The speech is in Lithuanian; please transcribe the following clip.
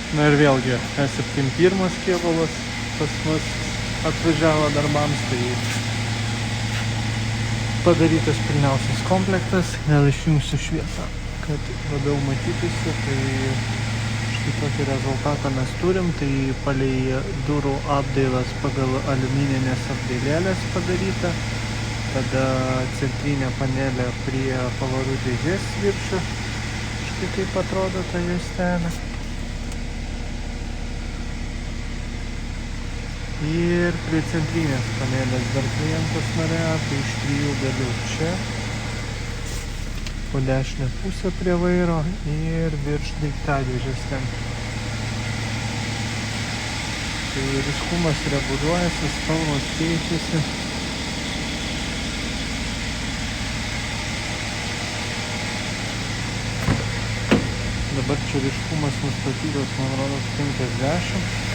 Na ir vėlgi E71 kėbulas pas mus atvažiavo darbams, tai padarytas pilniausias komplektas. Vėl išjungsiu šviesą, kad labiau matytųsi. Tai štai tokį rezultatą mes turim. Tai palei durų apdailas pagal aliumininės apdailėlės padaryta. Tada centrinė panelė prie pavarų dėžės viršų. Štai kaip atrodo ta juostelė. Ir prie centrinės panelės dar klientas norėjo, tai iš 3 dalių čia, po dešinę pusę prie vairo ir virš daiktadėžės ten. Tai ryškumas reguliuojasi, spalvos keičiasi. Dabar čia ryškumas nustatytas, man rodos, 50.